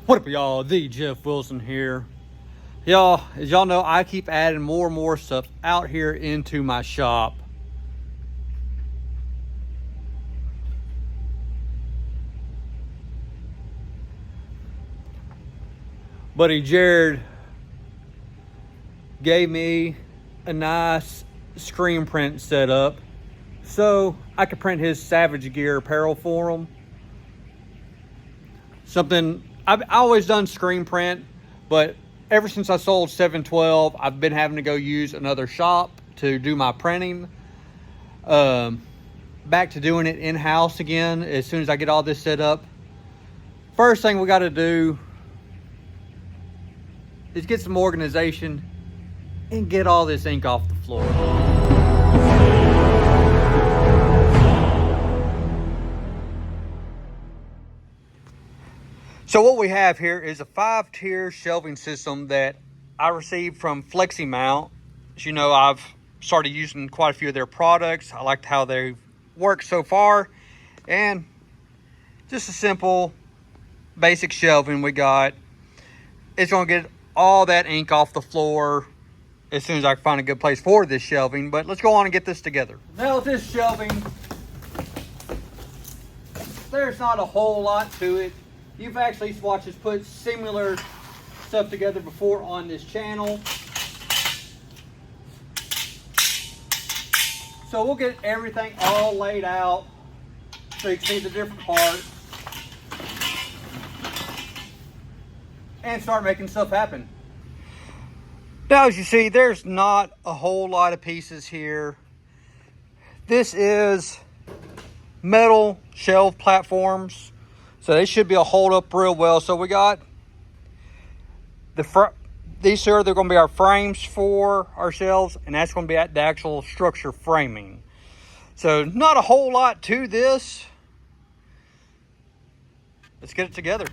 What up, y'all? The Jeff Wilson here. Y'all, as y'all know, I keep adding more and more stuff out here into my shop. Buddy Jared gave me a nice screen print setup so I could print his Savage Gear apparel for him. Something I've always done screen print, but ever since I sold 712, I've been having to go use another shop to do my printing. Back to doing it in-house again as soon as I get all this set up. First thing we got to do is get some organization and get all this ink off the floor. So what we have here is a 5-tier shelving system that I received from Fleximounts. As you know, I've started using quite a few of their products. I liked how they work so far. And just a simple, basic shelving we got. It's going to get all that ink off the floor as soon as I find a good place for this shelving. But let's go on and get this together. Now with this shelving, there's not a whole lot to it. You've actually watched us put similar stuff together before on this channel. So we'll get everything all laid out so you can see the different parts and start making stuff happen. Now, as you see, there's not a whole lot of pieces here. This is metal shelf platforms. So they should be able to hold up real well. So we got these here, they're going to be our frames for our shelves, and that's going to be at the actual structure framing. So not a whole lot to this. Let's get it together.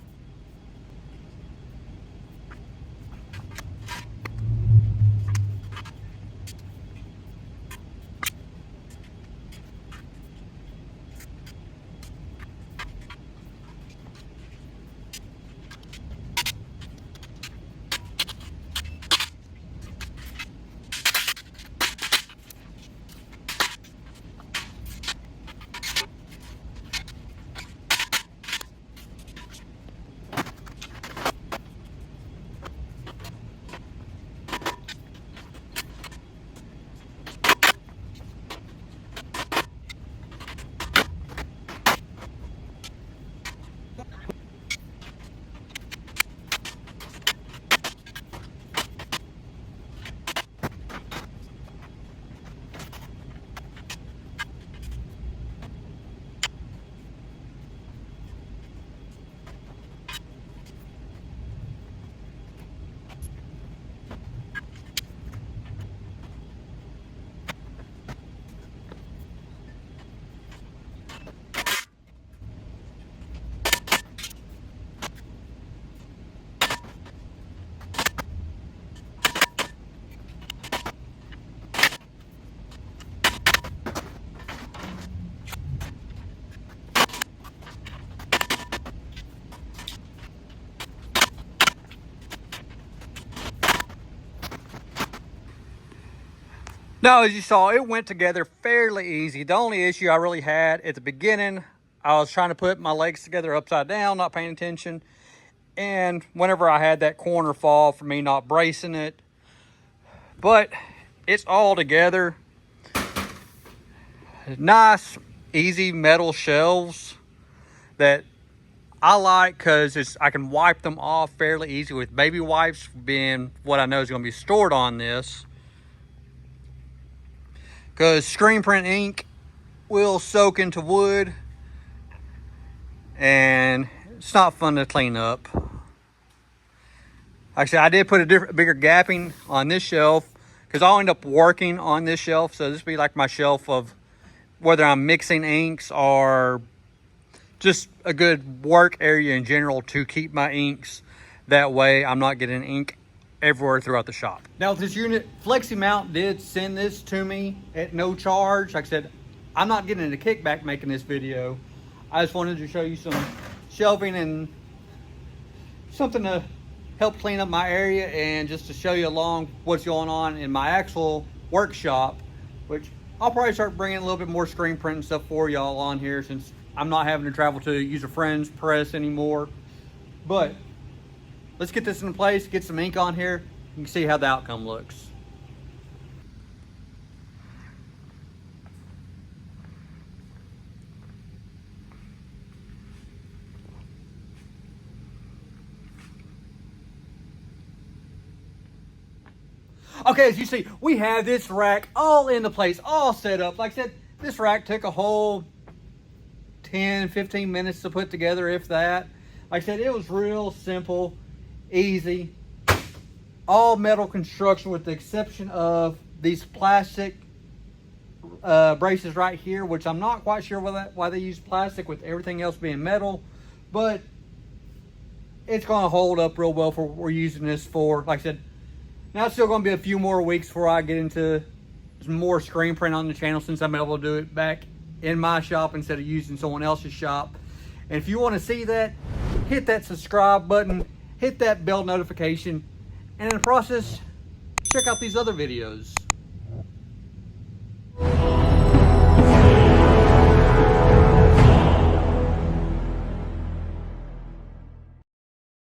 Now, as you saw, it went together fairly easy. The only issue I really had at the beginning, I was trying to put my legs together upside down, not paying attention. And whenever I had that corner fall for me not bracing it. But it's all together. Nice, easy metal shelves that I like because I can wipe them off fairly easy with baby wipes being what I know is going to be stored on this. Because screen print ink will soak into wood and it's not fun to clean up. Actually, I did put a bigger gapping on this shelf because I'll end up working on this shelf. So this will be like my shelf of whether I'm mixing inks or just a good work area in general to keep my inks. That way I'm not getting ink everywhere throughout the shop. Now with this unit, Fleximount did send this to me at no charge. Like I said, I'm not getting a kickback making this video. I just wanted to show you some shelving and something to help clean up my area and just to show you along what's going on in my actual workshop, which I'll probably start bringing a little bit more screen print and stuff for y'all on here since I'm not having to travel to use a friend's press anymore. But let's get this in place, get some ink on here. You can see how the outcome looks. Okay, as you see, we have this rack all in the place, all set up. Like I said, this rack took a whole 10, 15 minutes to put together, if that. Like I said, it was real simple, easy. All metal construction with the exception of these plastic braces right here, which I'm not quite sure why they use plastic with everything else being metal, but it's going to hold up real well for what we're using this for. Like I said, now it's still going to be a few more weeks before I get into some more screen print on the channel, since I'm able to do it back in my shop instead of using someone else's shop. And if you want to see that, hit that subscribe button, hit that bell notification, and in the process, check out these other videos.